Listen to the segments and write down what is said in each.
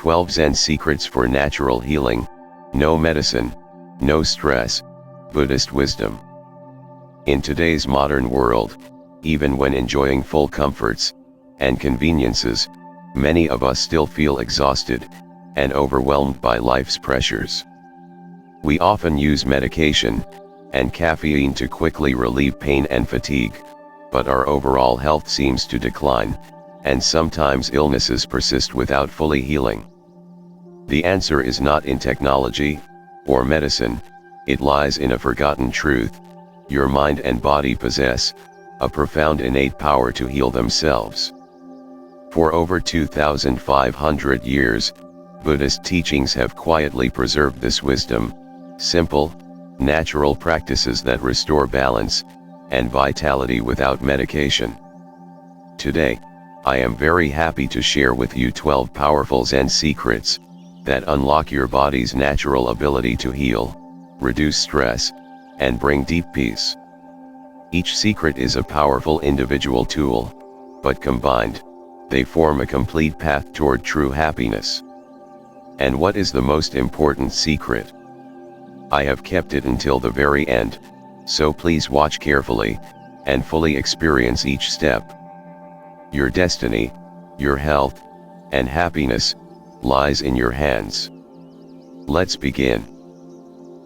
12 Zen Secrets for Natural Healing, No Medicine, No Stress, Buddhist Wisdom. In today's modern world, even when enjoying full comforts and conveniences, many of us still feel exhausted and overwhelmed by life's pressures. We often use medication and caffeine to quickly relieve pain and fatigue, but our overall health seems to decline, and sometimes illnesses persist without fully healing. The answer is not in technology or medicine, it lies in a forgotten truth: your mind and body possess a profound innate power to heal themselves. For over 2,500 years, Buddhist teachings have quietly preserved this wisdom: simple, natural practices that restore balance and vitality without medication. Today, I am very happy to share with you 12 powerful Zen secrets that unlock your body's natural ability to heal, reduce stress, and bring deep peace. Each secret is a powerful individual tool, but combined, they form a complete path toward true happiness. And what is the most important secret? I have kept it until the very end, so please watch carefully and fully experience each step. Your destiny, your health, and happiness lies in your hands. Let's begin.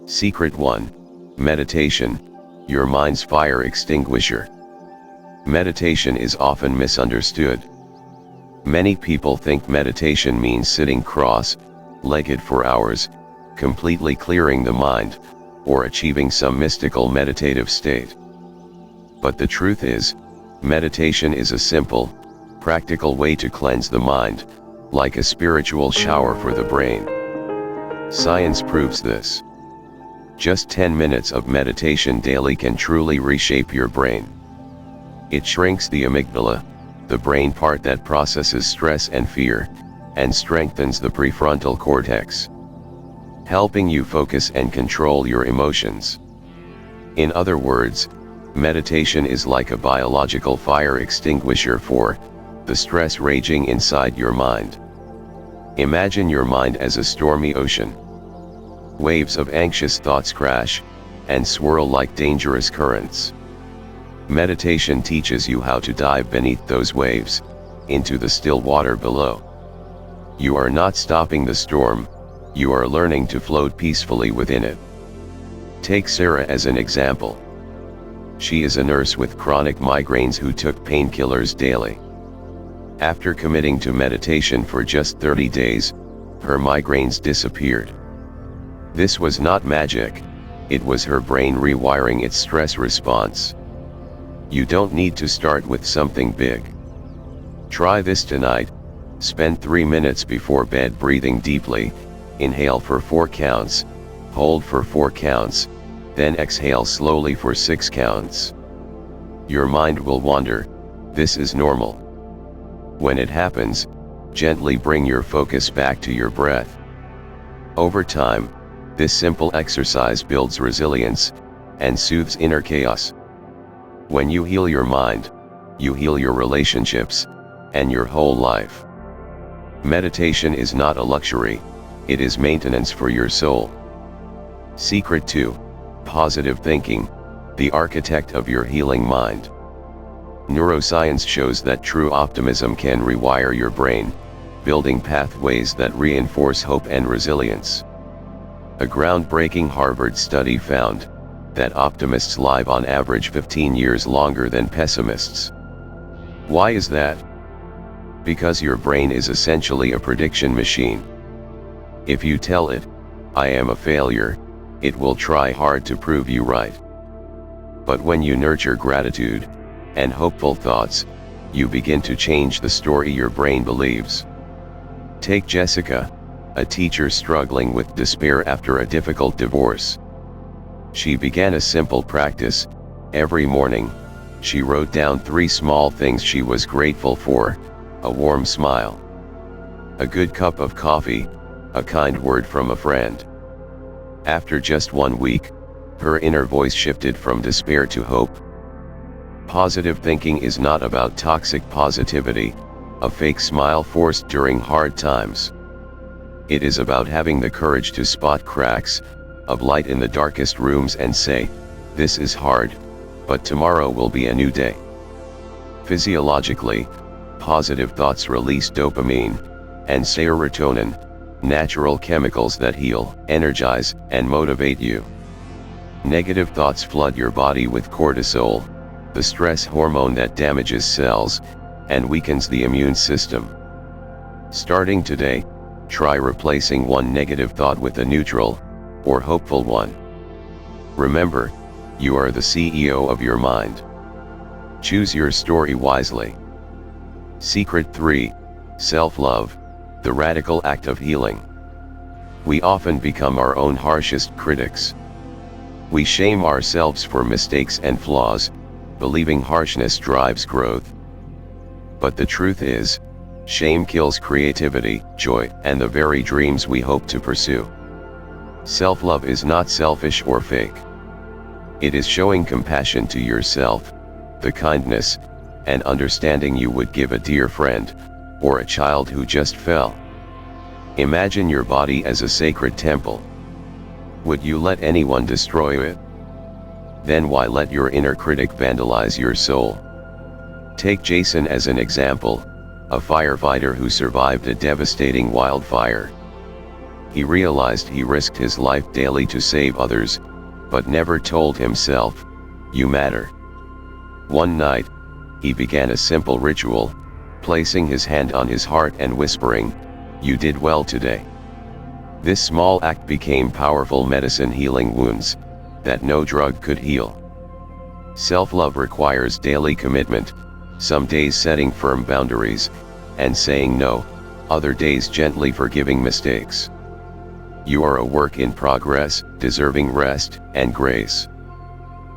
Secret 1: Meditation, your mind's fire extinguisher. Meditation is often misunderstood. Many people think meditation means sitting cross-legged for hours, completely clearing the mind, or achieving some mystical meditative state. But the truth is, meditation is a simple, practical way to cleanse the mind, like a spiritual shower for the brain. Science proves this. Just 10 minutes of meditation daily can truly reshape your brain. It shrinks the amygdala, the brain part that processes stress and fear, and strengthens the prefrontal cortex, helping you focus and control your emotions. In other words, meditation is like a biological fire extinguisher for the stress raging inside your mind. Imagine your mind as a stormy ocean. Waves of anxious thoughts crash and swirl like dangerous currents. Meditation teaches you how to dive beneath those waves, into the still water below. You are not stopping the storm, you are learning to float peacefully within it. Take Sarah as an example. She is a nurse with chronic migraines who took painkillers daily. After committing to meditation for just 30 days, her migraines disappeared. This was not magic, it was her brain rewiring its stress response. You don't need to start with something big. Try this tonight. Spend 3 minutes before bed breathing deeply. Inhale for 4 counts, hold for 4 counts, then exhale slowly for 6 counts. Your mind will wander. This is normal. When it happens, gently bring your focus back to your breath. Over time, this simple exercise builds resilience and soothes inner chaos. When you heal your mind, you heal your relationships and your whole life. Meditation is not a luxury, it is maintenance for your soul. Secret 2: Positive thinking, the architect of your healing mind. Neuroscience shows that true optimism can rewire your brain, building pathways that reinforce hope and resilience. A groundbreaking Harvard study found that optimists live on average 15 years longer than pessimists. Why is that? Because your brain is essentially a prediction machine. If you tell it, "I am a failure," it will try hard to prove you right. But when you nurture gratitude and hopeful thoughts, you begin to change the story your brain believes. Take Jessica, a teacher struggling with despair after a difficult divorce. She began a simple practice. Every morning, she wrote down 3 small things she was grateful for: a warm smile, a good cup of coffee, a kind word from a friend. After just 1 week, her inner voice shifted from despair to hope. Positive thinking is not about toxic positivity, a fake smile forced during hard times. It is about having the courage to spot cracks of light in the darkest rooms and say, "This is hard, but tomorrow will be a new day." Physiologically, positive thoughts release dopamine and serotonin, natural chemicals that heal, energize, and motivate you. Negative thoughts flood your body with cortisol, the stress hormone that damages cells and weakens the immune system. Starting today, try replacing one negative thought with a neutral or hopeful one. Remember, you are the CEO of your mind. Choose your story wisely. Secret 3: Self-love, the radical act of healing. We often become our own harshest critics. We shame ourselves for mistakes and flaws, believing harshness drives growth. But the truth is, shame kills creativity, joy, and the very dreams we hope to pursue. Self-love is not selfish or fake. It is showing compassion to yourself, the kindness and understanding you would give a dear friend, or a child who just fell. Imagine your body as a sacred temple. Would you let anyone destroy it? Then why let your inner critic vandalize your soul? Take Jason as an example, a firefighter who survived a devastating wildfire. He realized he risked his life daily to save others, but never told himself, "You matter." One night, he began a simple ritual, placing his hand on his heart and whispering, "You did well today." This small act became powerful medicine, healing wounds that no drug could heal. Self-love requires daily commitment, some days setting firm boundaries and saying no, other days gently forgiving mistakes. You are a work in progress, deserving rest and grace.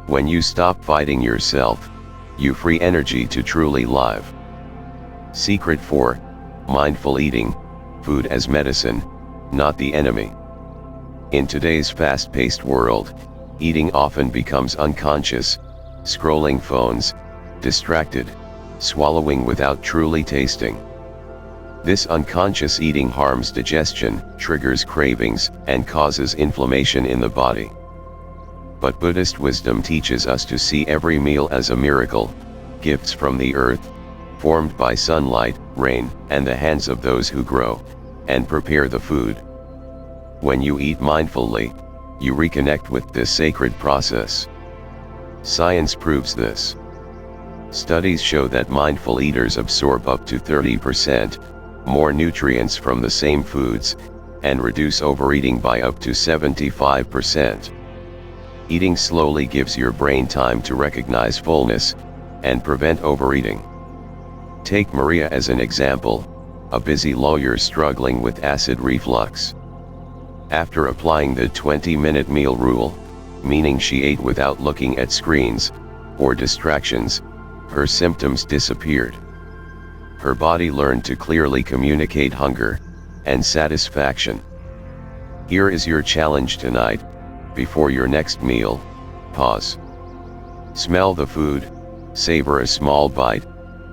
When you stop fighting yourself, you free energy to truly live. Secret 4: Mindful eating, food as medicine, not the enemy. In today's fast-paced world, eating often becomes unconscious, scrolling phones, distracted, swallowing without truly tasting. This unconscious eating harms digestion, triggers cravings, and causes inflammation in the body. But Buddhist wisdom teaches us to see every meal as a miracle, gifts from the earth, formed by sunlight, rain, and the hands of those who grow and prepare the food. When you eat mindfully, you reconnect with this sacred process. Science proves this. Studies show that mindful eaters absorb up to 30% more nutrients from the same foods, and reduce overeating by up to 75%. Eating slowly gives your brain time to recognize fullness and prevent overeating. Take Maria as an example, a busy lawyer struggling with acid reflux. After applying the 20-minute meal rule, meaning she ate without looking at screens or distractions, her symptoms disappeared. Her body learned to clearly communicate hunger and satisfaction. Here is your challenge tonight: before your next meal, pause. Smell the food, savor a small bite,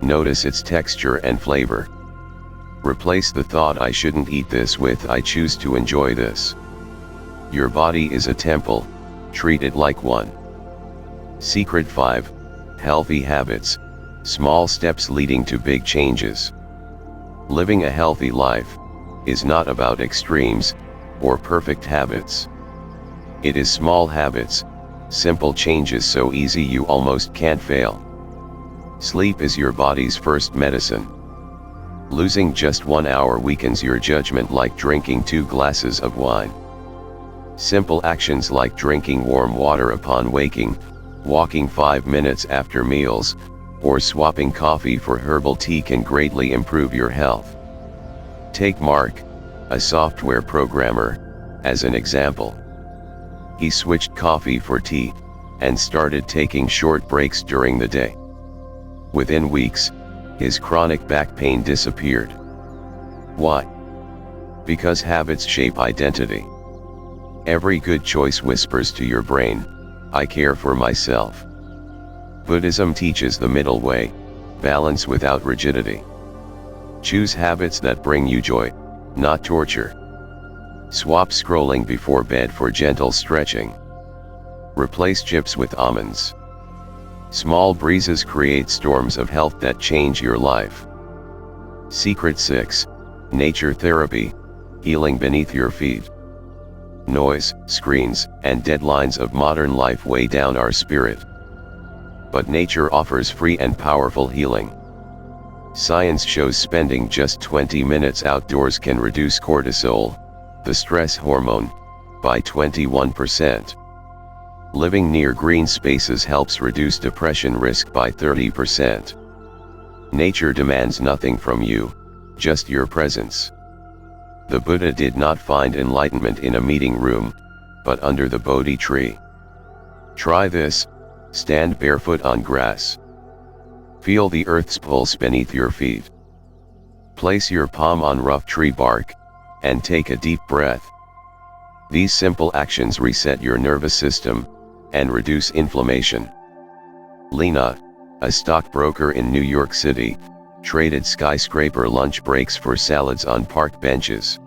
notice its texture and flavor. Replace the thought "I shouldn't eat this" with "I choose to enjoy this." Your body is a temple, treat it like one. Secret 5: Healthy habits, small steps leading to big changes. Living a healthy life is not about extremes or perfect habits. It is small habits, simple changes so easy you almost can't fail. Sleep is your body's first medicine. Losing just 1 hour weakens your judgment like drinking 2 glasses of wine. Simple actions like drinking warm water upon waking, walking 5 minutes after meals, or swapping coffee for herbal tea can greatly improve your health. Take Mark, a software programmer, as an example. He switched coffee for tea, and started taking short breaks during the day. Within weeks, his chronic back pain disappeared. Why? Because habits shape identity. Every good choice whispers to your brain, "I care for myself." Buddhism teaches the middle way, balance without rigidity. Choose habits that bring you joy, not torture. Swap scrolling before bed for gentle stretching. Replace chips with almonds. Small breezes create storms of health that change your life. Secret 6. Nature therapy, healing beneath your feet. Noise, screens, and deadlines of modern life weigh down our spirit. But nature offers free and powerful healing. Science shows spending just 20 minutes outdoors can reduce cortisol, the stress hormone, by 21%. Living near green spaces helps reduce depression risk by 30%. Nature demands nothing from you, just your presence. The Buddha did not find enlightenment in a meeting room, but under the Bodhi tree. Try this: stand barefoot on grass. Feel the earth's pulse beneath your feet. Place your palm on rough tree bark, and take a deep breath. These simple actions reset your nervous system, and reduce inflammation. Lena, a stockbroker in New York City, traded skyscraper lunch breaks for salads on park benches.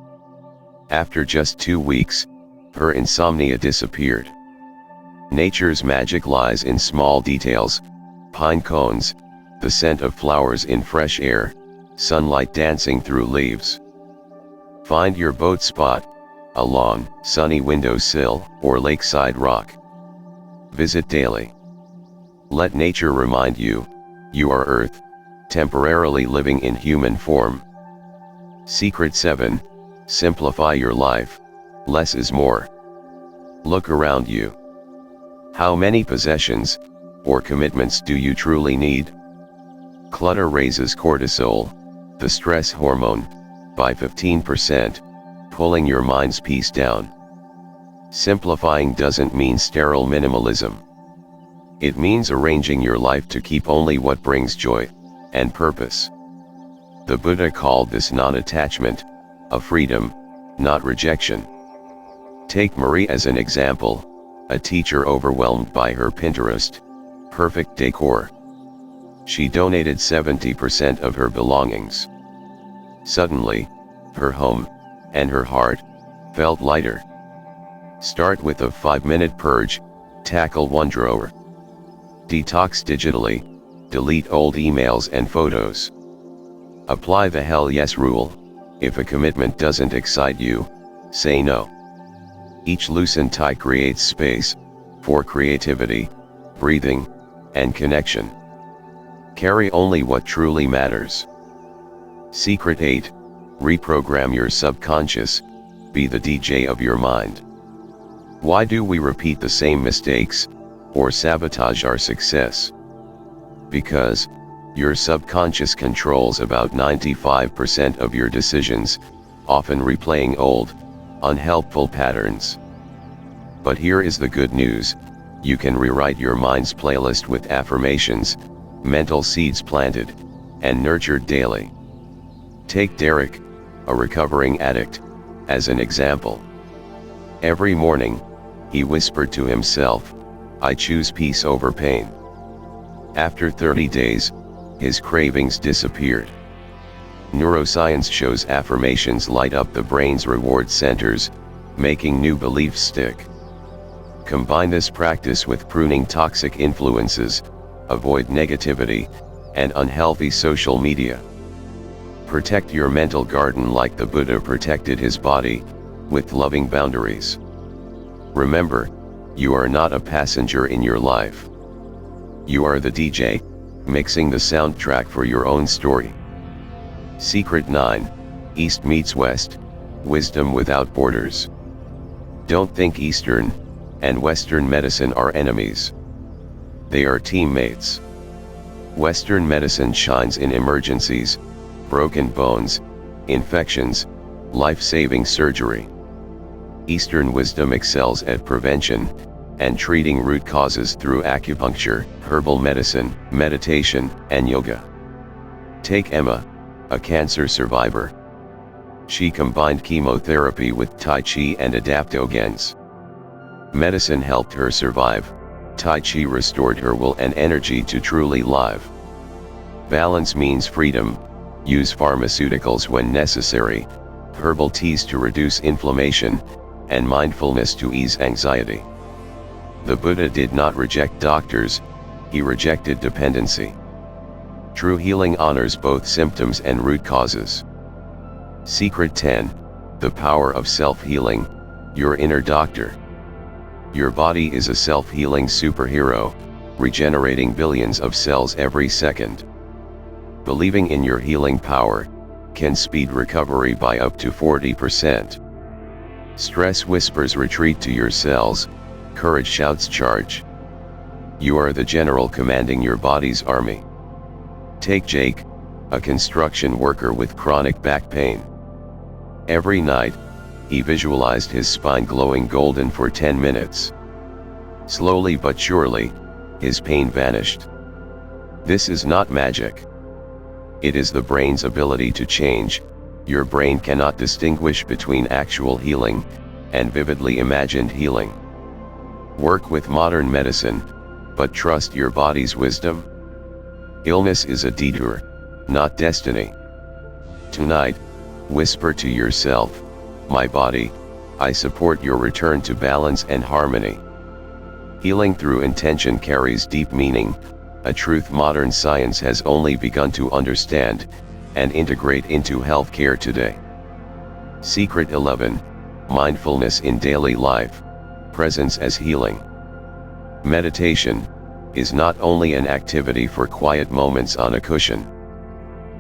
After just 2 weeks, her insomnia disappeared. Nature's magic lies in small details: pine cones, the scent of flowers in fresh air, sunlight dancing through leaves. Find your boat spot: a lawn, sunny windowsill, or lakeside rock. Visit daily. Let nature remind you, you are Earth, temporarily living in human form. Secret 7. Simplify your life. Less is more. Look around you. How many possessions, or commitments do you truly need? Clutter raises cortisol, the stress hormone, by 15%, pulling your mind's peace down. Simplifying doesn't mean sterile minimalism. It means arranging your life to keep only what brings joy and purpose. The Buddha called this non-attachment, a freedom, not rejection. Take Marie as an example, a teacher overwhelmed by her Pinterest perfect decor. She donated 70% of her belongings. Suddenly, her home, and her heart, felt lighter. Start with a 5-minute purge: tackle one drawer. Detox digitally, delete old emails and photos. Apply the hell yes rule: if a commitment doesn't excite you, say no. Each loosened tie creates space for creativity, breathing, and connection. Carry only what truly matters. Secret 8. Reprogram your subconscious, be the DJ of your mind. Why do we repeat the same mistakes, or sabotage our success? Because your subconscious controls about 95% of your decisions, often replaying old, unhelpful patterns. But here is the good news: you can rewrite your mind's playlist with affirmations, mental seeds planted, and nurtured daily. Take Derek, a recovering addict, as an example. Every morning, he whispered to himself, "I choose peace over pain." After 30 days, his cravings disappeared. Neuroscience shows affirmations light up the brain's reward centers, making new beliefs stick. Combine this practice with pruning toxic influences, avoid negativity, and unhealthy social media. Protect your mental garden like the Buddha protected his body, with loving boundaries. Remember, you are not a passenger in your life. You are the DJ, mixing the soundtrack for your own story. Secret 9. East meets West, wisdom without borders. Don't think Eastern and Western medicine are enemies. They are teammates. Western medicine shines in emergencies, broken bones, infections, life-saving surgery. Eastern wisdom excels at prevention and treating root causes through acupuncture, herbal medicine, meditation, and yoga. Take Emma, a cancer survivor. She combined chemotherapy with Tai Chi and adaptogens. Medicine helped her survive, Tai Chi restored her will and energy to truly live. Balance means freedom: use pharmaceuticals when necessary, herbal teas to reduce inflammation, and mindfulness to ease anxiety. The Buddha did not reject doctors, he rejected dependency. True healing honors both symptoms and root causes. Secret 10. The power of self-healing, your inner doctor. Your body is a self-healing superhero, regenerating billions of cells every second. Believing in your healing power can speed recovery by up to 40%. Stress whispers retreat to your cells, courage shouts charge. You are the general commanding your body's army. Take Jake, a construction worker with chronic back pain. Every night, he visualized his spine glowing golden for 10 minutes. Slowly but surely, his pain vanished. This is not magic. It is the brain's ability to change. Your brain cannot distinguish between actual healing and vividly imagined healing. Work with modern medicine, but trust your body's wisdom. Illness is a detour, not destiny. Tonight, whisper to yourself, "My body, I support your return to balance and harmony." Healing through intention carries deep meaning, a truth modern science has only begun to understand and integrate into healthcare today. Secret 11. Mindfulness in daily life, presence as healing. Meditation is not only an activity for quiet moments on a cushion.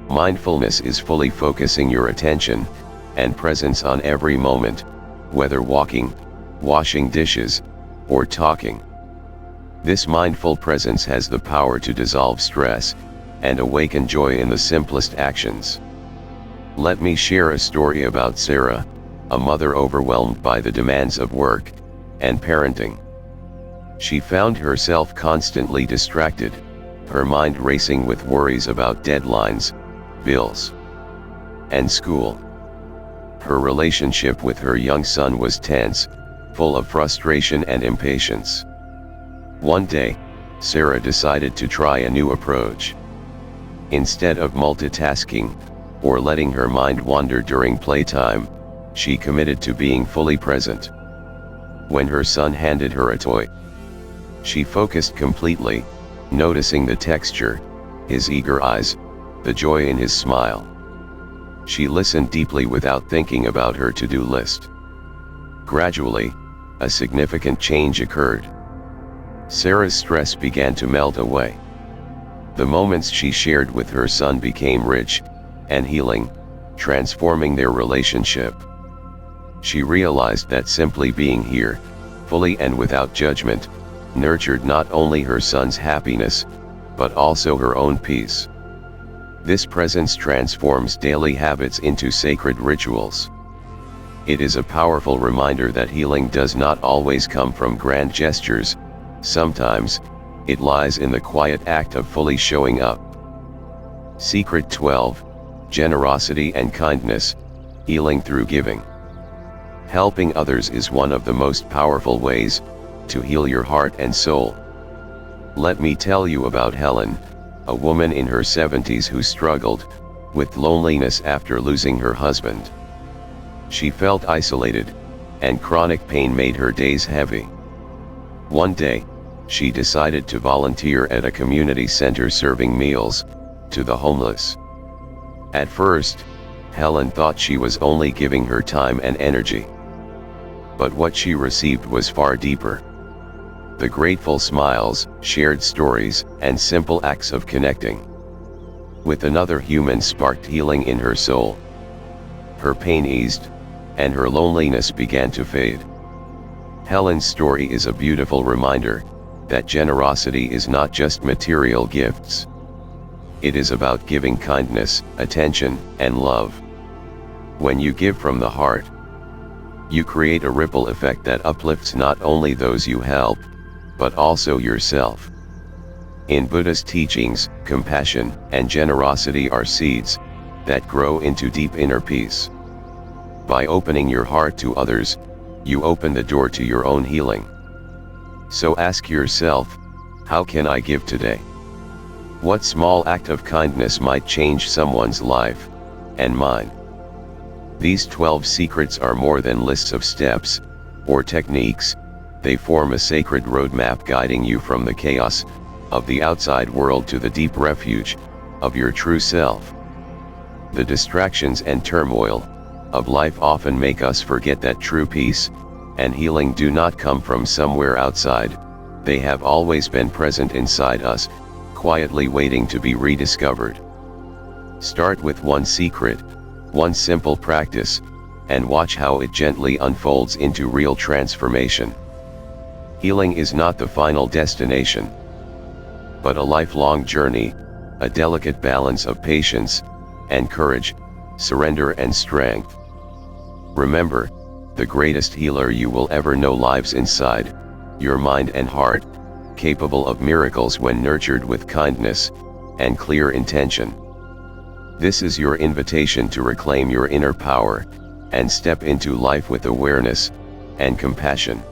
Mindfulness is fully focusing your attention and presence on every moment, whether walking, washing dishes, or talking. This mindful presence has the power to dissolve stress and awaken joy in the simplest actions. Let me share a story about Sarah, a mother overwhelmed by the demands of work and parenting. She found herself constantly distracted, her mind racing with worries about deadlines, bills, and school. Her relationship with her young son was tense, full of frustration and impatience. One day, Sarah decided to try a new approach. Instead of multitasking, or letting her mind wander during playtime, she committed to being fully present. When her son handed her a toy, she focused completely, noticing the texture, his eager eyes, the joy in his smile. She listened deeply without thinking about her to-do list. Gradually, a significant change occurred. Sarah's stress began to melt away. The moments she shared with her son became rich and healing, transforming their relationship. She realized that simply being here, fully and without judgment, nurtured not only her son's happiness, but also her own peace. This presence transforms daily habits into sacred rituals. It is a powerful reminder that healing does not always come from grand gestures. Sometimes, it lies in the quiet act of fully showing up. Secret 12. Generosity and kindness, healing through giving. Helping others is one of the most powerful ways to heal your heart and soul. Let me tell you about Helen, a woman in her 70s who struggled with loneliness after losing her husband. She felt isolated, and chronic pain made her days heavy. One day, she decided to volunteer at a community center serving meals to the homeless. At first, Helen thought she was only giving her time and energy. But what she received was far deeper. The grateful smiles, shared stories, and simple acts of connecting with another human sparked healing in her soul. Her pain eased, and her loneliness began to fade. Helen's story is a beautiful reminder that generosity is not just material gifts. It is about giving kindness, attention, and love. When you give from the heart, you create a ripple effect that uplifts not only those you help, but also yourself. In Buddhist teachings, compassion and generosity are seeds that grow into deep inner peace. By opening your heart to others, you open the door to your own healing. So ask yourself, how can I give today? What small act of kindness might change someone's life, and mine? These 12 secrets are more than lists of steps or techniques. They form a sacred roadmap guiding you from the chaos of the outside world to the deep refuge of your true self. The distractions and turmoil of life often make us forget that true peace and healing do not come from somewhere outside. They have always been present inside us, quietly waiting to be rediscovered. Start with one secret, one simple practice, and watch how it gently unfolds into real transformation. Healing is not the final destination, but a lifelong journey, a delicate balance of patience and courage, surrender and strength. Remember, the greatest healer you will ever know lives inside your mind and heart, capable of miracles when nurtured with kindness and clear intention. This is your invitation to reclaim your inner power and step into life with awareness and compassion.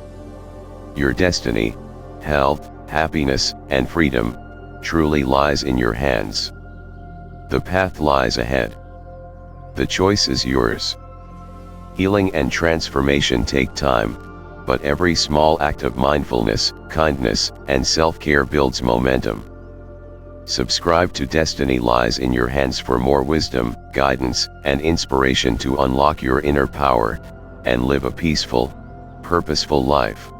Your destiny, health, happiness, and freedom truly lies in your hands. The path lies ahead. The choice is yours. Healing and transformation take time, but every small act of mindfulness, kindness, and self-care builds momentum. Subscribe to Destiny Lies in Your Hands for more wisdom, guidance, and inspiration to unlock your inner power and live a peaceful, purposeful life.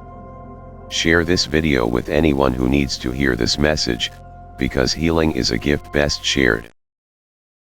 Share this video with anyone who needs to hear this message, because healing is a gift best shared.